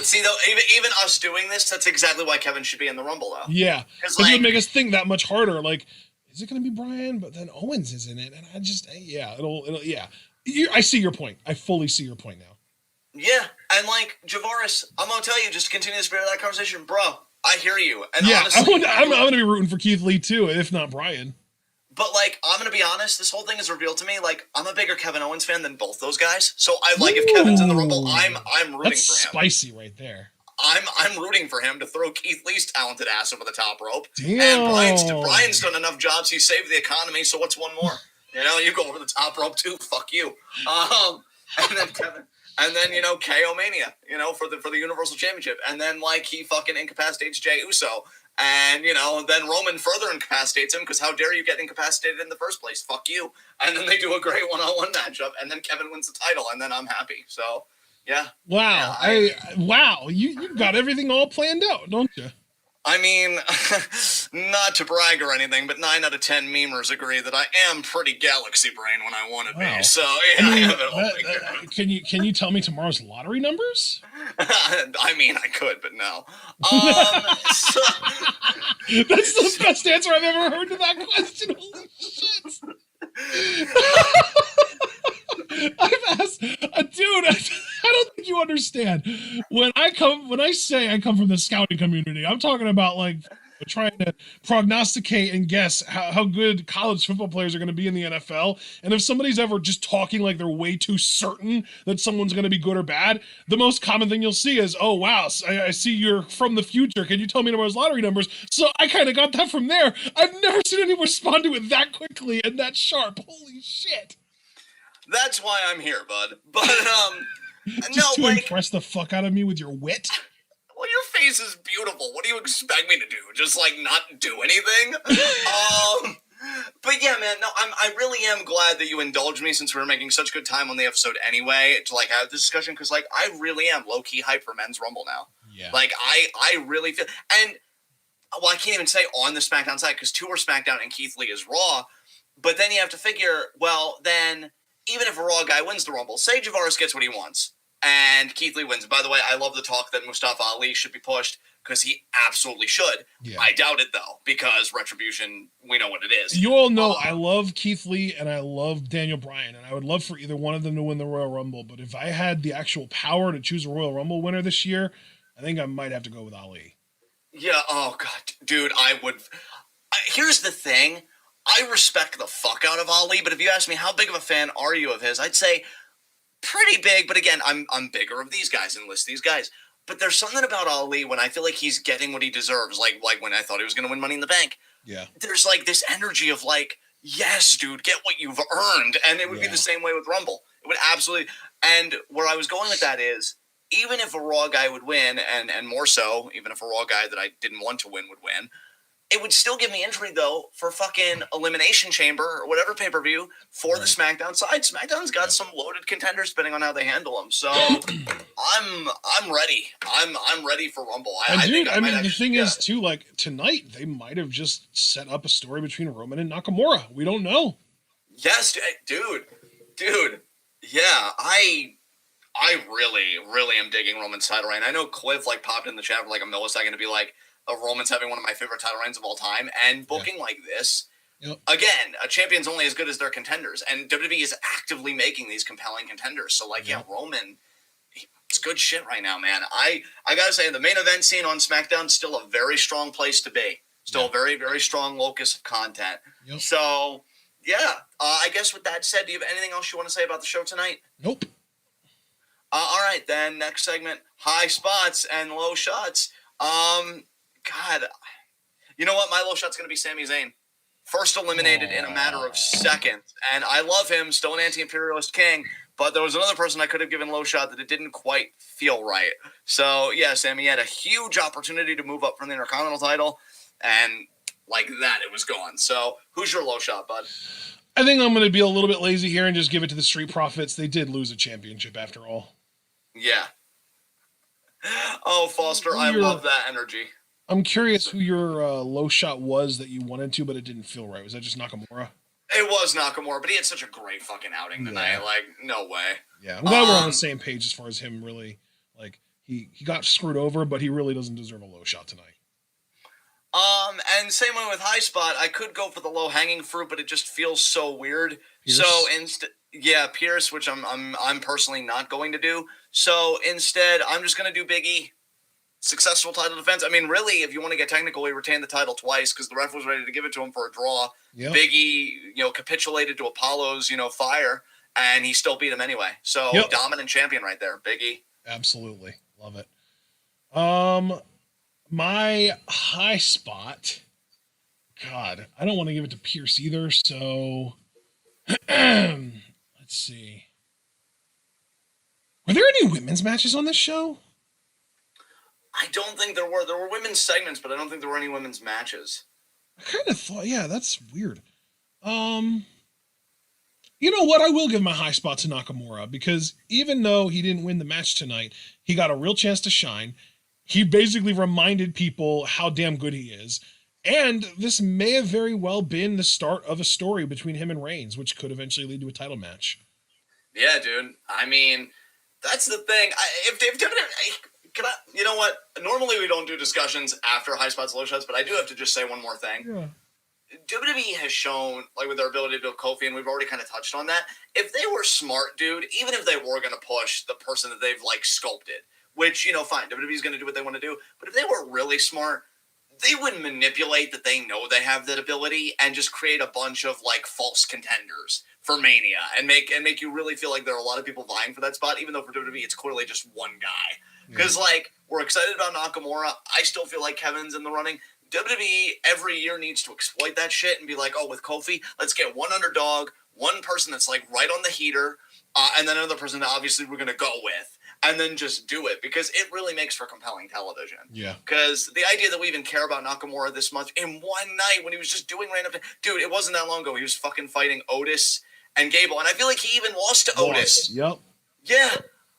[SPEAKER 1] see, though, even us doing this, that's exactly why Kevin should be in the Rumble, though.
[SPEAKER 2] Yeah, because it would make us think that much harder. Like, is it going to be Bryan? But then Owens is in it, and it'll yeah. I see your point. I fully see your point now.
[SPEAKER 1] Yeah, and like Javaris, I'm gonna tell you, just to continue the spirit of that conversation, bro. I hear you. And
[SPEAKER 2] yeah,
[SPEAKER 1] honestly,
[SPEAKER 2] I'm gonna be rooting for Keith Lee too, if not Bryan.
[SPEAKER 1] But like, I'm gonna be honest. This whole thing is revealed to me. Like, I'm a bigger Kevin Owens fan than both those guys. So if Kevin's in the Rumble, I'm rooting for him.
[SPEAKER 2] That's spicy right there.
[SPEAKER 1] I'm rooting for him to throw Keith Lee's talented ass over the top rope.
[SPEAKER 2] Damn.
[SPEAKER 1] And Bryan's done enough jobs. He saved the economy. So what's one more? You go over the top rope too. Fuck you. And then Kevin, and then KO Mania. For the Universal Championship, and then like he fucking incapacitates Jey Uso, and then Roman further incapacitates him because how dare you get incapacitated in the first place? Fuck you. And then they do a great one-on-one matchup, and then Kevin wins the title, and then I'm happy. So yeah.
[SPEAKER 2] Wow. Wow. You got everything all planned out, don't you?
[SPEAKER 1] I mean, not to brag or anything, but 9 out of 10 memers agree that I am pretty galaxy brain when I want to be. So yeah, I have it all figured out.
[SPEAKER 2] Can you tell me tomorrow's lottery numbers?
[SPEAKER 1] I mean, I could, but no.
[SPEAKER 2] That's the best answer I've ever heard to that question. Holy shit! I've asked, dude. I don't think you understand. When I say I come from the scouting community, I'm talking about like trying to prognosticate and guess how good college football players are going to be in the NFL. And if somebody's ever just talking like they're way too certain that someone's going to be good or bad, the most common thing you'll see is, oh, wow, I see you're from the future. Can you tell me tomorrow's lottery numbers? So I kind of got that from there. I've never seen anyone respond to it that quickly and that sharp. Holy shit.
[SPEAKER 1] That's why I'm here, bud. But,
[SPEAKER 2] just to impress the fuck out of me with your wit?
[SPEAKER 1] Well, your face is beautiful. What do you expect me to do? Just, like, not do anything? But, yeah, man, no, I really am glad that you indulged me since we were making such good time on the episode anyway to, like, have this discussion, because, like, I really am low-key hyped for Men's Rumble now.
[SPEAKER 2] Yeah.
[SPEAKER 1] Like, I really feel... And, well, I can't even say on the SmackDown side, because 2 are SmackDown and Keith Lee is Raw, but then you have to figure, well, then... Even if a Raw guy wins the Rumble, say Javaris gets what he wants, and Keith Lee wins. By the way, I love the talk that Mustafa Ali should be pushed, because he absolutely should. Yeah. I doubt it, though, because Retribution, we know what it is.
[SPEAKER 2] You all know I love Keith Lee, and I love Daniel Bryan, and I would love for either one of them to win the Royal Rumble, but if I had the actual power to choose a Royal Rumble winner this year, I think I might have to go with Ali.
[SPEAKER 1] Yeah, oh, God, dude, I would... Here's the thing. I respect the fuck out of Ali, but if you ask me how big of a fan are you of his, I'd say pretty big. But again, I'm bigger of these guys and list these guys. But there's something about Ali when I feel like he's getting what he deserves, like when I thought he was going to win Money in the Bank.
[SPEAKER 2] Yeah.
[SPEAKER 1] There's like this energy of like, yes, dude, get what you've earned. And it would be the same way with Rumble. It would absolutely. And where I was going with that is, even if a Raw guy would win, and more so, even if a Raw guy that I didn't want to win would win, it would still give me intrigue, though, for fucking Elimination Chamber or whatever pay-per-view for the SmackDown side. SmackDown's got some loaded contenders depending on how they handle them. So I'm ready. I'm ready for Rumble.
[SPEAKER 2] I mean, the thing is, too, like, tonight, they might have just set up a story between Roman and Nakamura. We don't know.
[SPEAKER 1] Yes, dude. Yeah, I really, really am digging Roman's title reign. I know Cliff like popped in the chat for like a millisecond to be like, Roman's having one of my favorite title reigns of all time. And booking like this, again, a champion's only as good as their contenders. And WWE is actively making these compelling contenders. So like, Roman, it's good shit right now, man. I gotta say, the main event scene on SmackDown still a very strong place to be. Still a very, very strong locus of content. So, I guess with that said, do you have anything else you want to say about the show tonight?
[SPEAKER 2] Nope.
[SPEAKER 1] All right, then next segment, high spots and low shots. God, you know what? My low shot's going to be Sami Zayn. First eliminated in a matter of seconds. And I love him, still an anti-imperialist king, but there was another person I could have given low shot that it didn't quite feel right. So, yeah, Sami had a huge opportunity to move up from the Intercontinental title, and like that, it was gone. So, who's your low shot, bud?
[SPEAKER 2] I think I'm going to be a little bit lazy here and just give it to the Street Profits. They did lose a championship after all.
[SPEAKER 1] Yeah. Oh, Foster, I love that energy.
[SPEAKER 2] I'm curious who your low shot was that you wanted to, but it didn't feel right. Was that just Nakamura?
[SPEAKER 1] It was Nakamura, but he had such a great fucking outing tonight. Like, no way.
[SPEAKER 2] Yeah, I'm glad we're on the same page as far as him really, like, he got screwed over, but he really doesn't deserve a low shot tonight.
[SPEAKER 1] And same way with high spot, I could go for the low hanging fruit, but it just feels so weird. Pierce? So Pierce, which I'm personally not going to do. So instead, I'm just going to do Big E. Successful title defense. I mean, really, if you want to get technical, he retained the title twice because the ref was ready to give it to him for a draw. Yep. Big E, capitulated to Apollo's, fire, and he still beat him anyway. So dominant champion right there, Big E.
[SPEAKER 2] Absolutely. Love it. My high spot, God, I don't want to give it to Pierce either, so let's see. Were there any women's matches on this show?
[SPEAKER 1] I don't think there were. There were women's segments, but I don't think there were any women's matches.
[SPEAKER 2] I kind of thought, that's weird. You know what? I will give my high spot to Nakamura because even though he didn't win the match tonight, he got a real chance to shine. He basically reminded people how damn good he is. And this may have very well been the start of a story between him and Reigns, which could eventually lead to a title match.
[SPEAKER 1] Yeah, dude. I mean, that's the thing. You know what? Normally we don't do discussions after high spots, low shots, but I do have to just say one more thing. Yeah. WWE has shown, like, with their ability to build Kofi, and we've already kind of touched on that. If they were smart, dude, even if they were going to push the person that they've, like, sculpted, which, fine, WWE's going to do what they want to do, but if they were really smart, they would manipulate that they know they have that ability and just create a bunch of, like, false contenders for Mania and make you really feel like there are a lot of people vying for that spot, even though for WWE it's clearly just one guy. Because, we're excited about Nakamura. I still feel like Kevin's in the running. WWE every year needs to exploit that shit and be like, with Kofi, let's get one underdog, one person that's, like, right on the heater, and then another person that obviously we're going to go with, and then just do it, because it really makes for compelling television. Yeah. Because the idea that we even care about Nakamura this much in one night when he was just doing random... Dude, it wasn't that long ago. He was fucking fighting Otis and Gable, and I feel like he even lost to Otis.
[SPEAKER 2] Yep.
[SPEAKER 1] Yeah.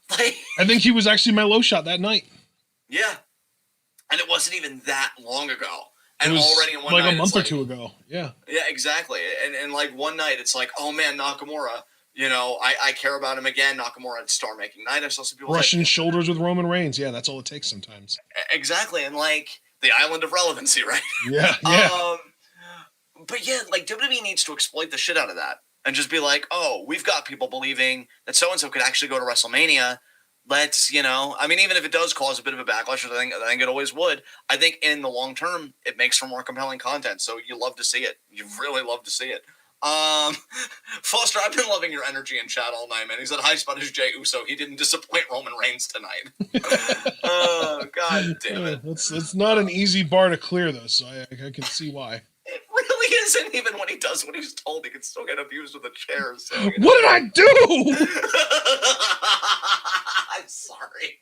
[SPEAKER 1] Like,
[SPEAKER 2] I think he was actually my low shot that night.
[SPEAKER 1] Yeah. And it wasn't even that long ago. And
[SPEAKER 2] it was
[SPEAKER 1] already in one
[SPEAKER 2] like
[SPEAKER 1] night,
[SPEAKER 2] a month or two ago. Yeah.
[SPEAKER 1] Yeah, exactly. And like one night, it's like, oh man, Nakamura, I care about him again. Nakamura had star-making night. I saw some people
[SPEAKER 2] brushing shoulders with Roman Reigns. Yeah, that's all it takes sometimes.
[SPEAKER 1] Exactly. And like the island of relevancy, right?
[SPEAKER 2] Yeah.
[SPEAKER 1] But yeah, like WWE needs to exploit the shit out of that. And just be like, we've got people believing that so-and-so could actually go to WrestleMania. Let's, I mean, even if it does cause a bit of a backlash, I think it always would. I think in the long term, it makes for more compelling content. So you love to see it. You really love to see it. Foster, I've been loving your energy in chat all night, man. He said high spot is Jey Uso. He didn't disappoint Roman Reigns tonight. God damn it.
[SPEAKER 2] It's not an easy bar to clear, though, so I can see why.
[SPEAKER 1] It really isn't. Even when he does what he's told, he can still get abused with a chair. So,
[SPEAKER 2] What did I do?
[SPEAKER 1] I'm sorry.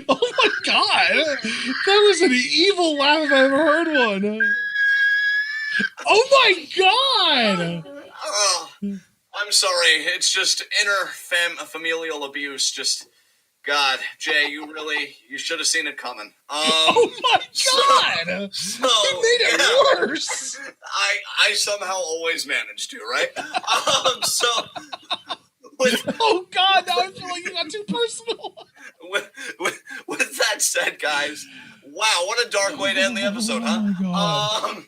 [SPEAKER 2] Oh my god. That was an evil laugh if I ever heard one. Oh my god.
[SPEAKER 1] I'm sorry. It's just inner familial abuse. Just... God, Jay, you should have seen it coming.
[SPEAKER 2] Oh my god!
[SPEAKER 1] So,
[SPEAKER 2] you made it worse!
[SPEAKER 1] I somehow always manage to, right? So,
[SPEAKER 2] Oh God, now I feel like you got too personal.
[SPEAKER 1] With that said, guys, wow, what a dark way to end the episode, huh?
[SPEAKER 2] Oh my God.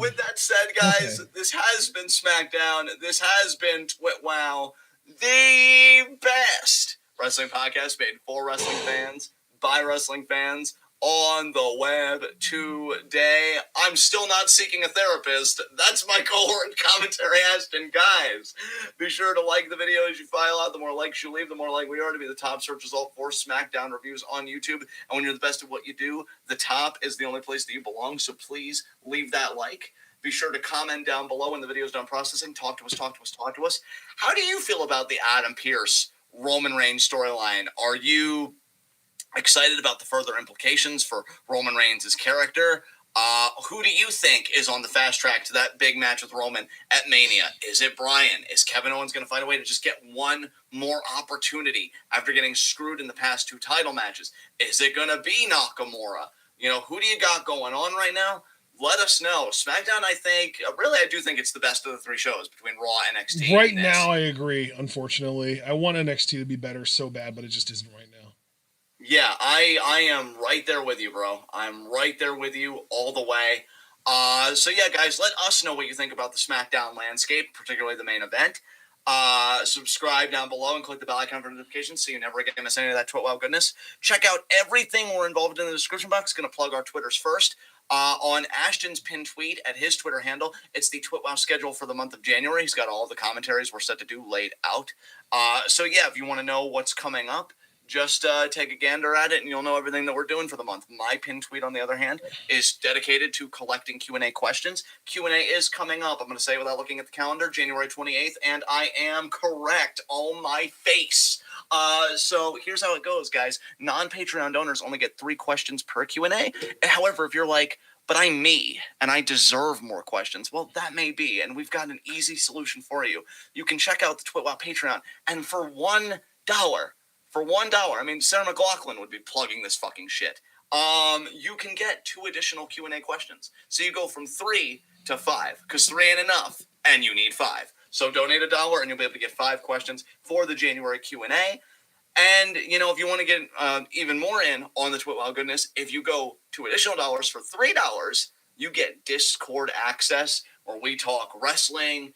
[SPEAKER 1] With that said, guys,
[SPEAKER 2] Okay.
[SPEAKER 1] this has been Smackdown. This has been TWitWoW, the best wrestling podcast made for wrestling fans, by wrestling fans, on the web today. I'm still not seeking a therapist. That's my cohort commentary, Ashton. Guys, be sure to like the video as you file out. The more likes you leave, the more likely we are to be the top search result for Smackdown reviews on YouTube. And when you're the best at what you do, the top is the only place that you belong. So please leave that like. Be sure to comment down below when the video's done processing. Talk to us, talk to us, talk to us. How do you feel about the Adam Pearce Roman Reigns storyline? Are you excited about the further implications for Roman Reigns' character? Who do you think is on the fast track to that big match with Roman at Mania? Is it Bryan? Is Kevin Owens going to find a way to just get one more opportunity after getting screwed in the past 2 title matches? Is it going to be Nakamura? Who do you got going on right now? Let us know. SmackDown, I think, I do think it's the best of the 3 shows between Raw, NXT,
[SPEAKER 2] Right
[SPEAKER 1] and this.
[SPEAKER 2] now, I agree. Unfortunately, I want NXT to be better so bad, but it just isn't right now.
[SPEAKER 1] Yeah, I am right there with you, bro. I'm right there with you all the way. So yeah, guys, let us know what you think about the SmackDown landscape, particularly the main event. Subscribe down below and click the bell icon for notifications so you never again miss any of that TWitWoW goodness. Check out everything we're involved in the description box. Going to plug our Twitters first. On Ashton's pinned tweet at his Twitter handle, it's the TWitWoW schedule for the month of January. He's got all the commentaries we're set to do laid out. So yeah, if you want to know what's coming up, just take a gander at it and you'll know everything that we're doing for the month. My pinned tweet, on the other hand, is dedicated to collecting Q&A questions. Q&A is coming up, I'm going to say without looking at the calendar, January 28th, and I am correct. Oh, my face. So here's how it goes, guys. Non-Patreon donors only get 3 questions per Q&A. However, if you're like, but I'm me, and I deserve more questions, well, that may be, and we've got an easy solution for you. You can check out the TWitWoW Patreon, and for $1, I mean, Sarah McLachlan would be plugging this fucking shit. You can get 2 additional Q&A questions. So you go from 3 to 5, because 3 ain't enough, and you need 5. So donate $1, and you'll be able to get 5 questions for the January Q&A. And, if you want to get even more in on the TWitWoW goodness, if you go 2 additional dollars for $3, you get Discord access, where we talk wrestling,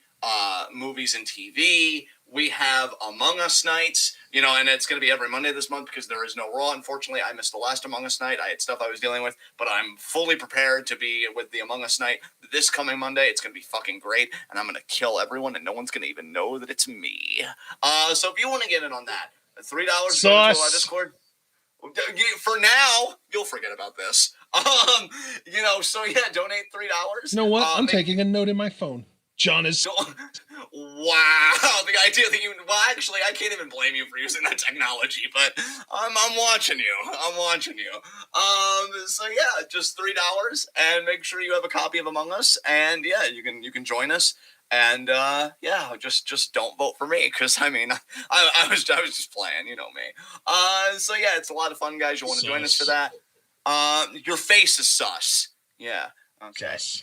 [SPEAKER 1] movies and TV. We have Among Us nights, and it's going to be every Monday this month because there is no Raw. Unfortunately, I missed the last Among Us night. I had stuff I was dealing with, but I'm fully prepared to be with the Among Us night this coming Monday. It's going to be fucking great, and I'm going to kill everyone, and no one's going to even know that it's me. So if you want to get in on that, $3 to our Discord. For now, you'll forget about this. So yeah, donate $3.
[SPEAKER 2] You know what? I'm taking a note in my phone. John is.
[SPEAKER 1] Wow, the idea that actually, I can't even blame you for using that technology, but I'm watching you. So yeah, just $3, and make sure you have a copy of Among Us, and yeah, you can join us. And yeah, just don't vote for me, because I mean, I was just playing, you know me. So yeah, it's a lot of fun, guys. You want to join us for that? Your face is sus. Yeah. Okay.
[SPEAKER 2] Sus.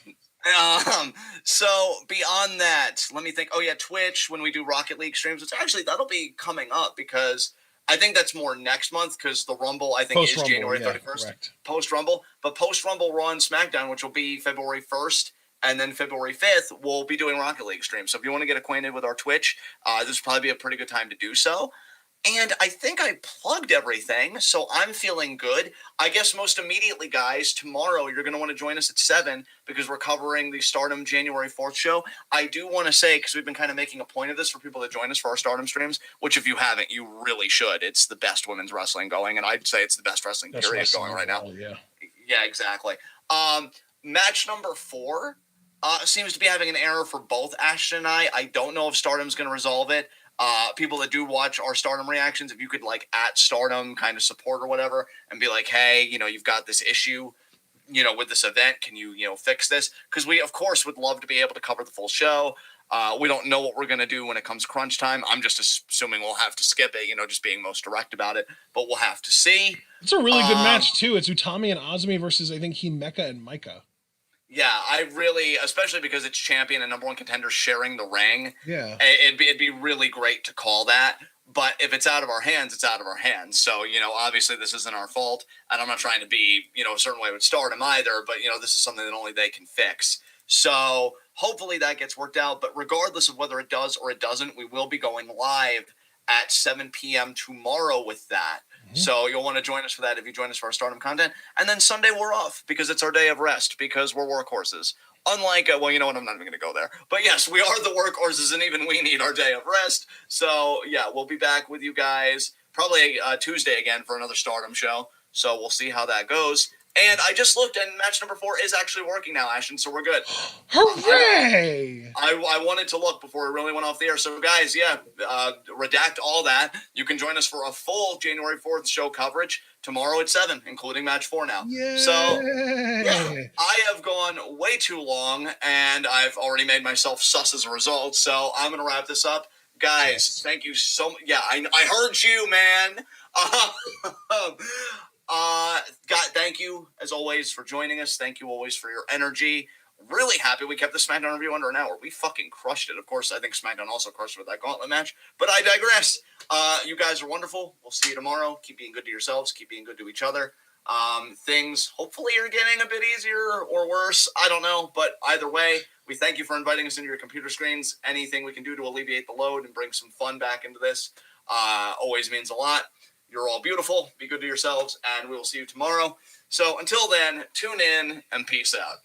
[SPEAKER 1] So beyond that, let me think. Oh yeah, Twitch, when we do Rocket League streams, which actually that'll be coming up, because I think that's more next month, because the Rumble, I think,
[SPEAKER 2] Post-Rumble,
[SPEAKER 1] is January 31st.
[SPEAKER 2] Correct.
[SPEAKER 1] Post-Rumble. But post-Rumble, Raw and SmackDown, which will be February 1st, and then February 5th, we'll be doing Rocket League streams. So if you want to get acquainted with our Twitch, this will probably be a pretty good time to do so. And I think I plugged everything, so I'm feeling good. I guess most immediately, guys, tomorrow you're going to want to join us at 7, because we're covering the Stardom January 4th show. I do want to say, because we've been kind of making a point of this for people that join us for our Stardom streams, which if you haven't, you really should. It's the best women's wrestling going, and I'd say it's the best wrestling period going right now.
[SPEAKER 2] Yeah.
[SPEAKER 1] Yeah, exactly. Match number 4 seems to be having an error for both Ashton and I. I don't know if Stardom's going to resolve it. People that do watch our Stardom reactions, if you could at Stardom kind of support or whatever and be like, hey, you've got this issue, with this event. Can you, fix this? Because we, of course, would love to be able to cover the full show. We don't know what we're going to do when it comes crunch time. I'm just assuming we'll have to skip it, just being most direct about it. But we'll have to see.
[SPEAKER 2] It's a really good match, too. It's Utami and Azumi versus, I think, Himeka and Micah.
[SPEAKER 1] Yeah, I really, especially because it's champion and number one contender sharing the ring.
[SPEAKER 2] Yeah.
[SPEAKER 1] It'd be really great to call that. But if it's out of our hands, it's out of our hands. So, obviously this isn't our fault. And I'm not trying to be, a certain way with Stardom either. But, this is something that only they can fix. So hopefully that gets worked out. But regardless of whether it does or it doesn't, we will be going live at 7 p.m. tomorrow with that. So you'll want to join us for that if you join us for our Stardom content. And then Sunday we're off because it's our day of rest because we're workhorses. Unlike, well, you know what, I'm not even going to go there. But yes, we are the workhorses and even we need our day of rest. So yeah, we'll be back with you guys probably Tuesday again for another Stardom show. So we'll see how that goes. And I just looked, and match number 4 is actually working now, Ashton, so we're good.
[SPEAKER 2] Hooray!
[SPEAKER 1] I wanted to look before we really went off the air. So, guys, yeah, redact all that. You can join us for a full January 4th show coverage tomorrow at 7, including match 4 now.
[SPEAKER 2] Yay!
[SPEAKER 1] So, yeah, I have gone way too long, and I've already made myself sus as a result. So, I'm going to wrap this up. Guys, thank you so much. Yeah, I heard you, man. God, thank you as always for joining us. Thank you always for your energy. Really happy we kept the SmackDown review under an hour. We fucking crushed it. Of course, I think SmackDown also crushed it with that gauntlet match, but I digress. You guys are wonderful. We'll see you tomorrow. Keep being good to yourselves. Keep being good to each other. Things hopefully are getting a bit easier or worse. I don't know, but either way, we thank you for inviting us into your computer screens. Anything we can do to alleviate the load and bring some fun back into this always means a lot. You're all beautiful. Be good to yourselves, and we will see you tomorrow. So until then, tune in and peace out.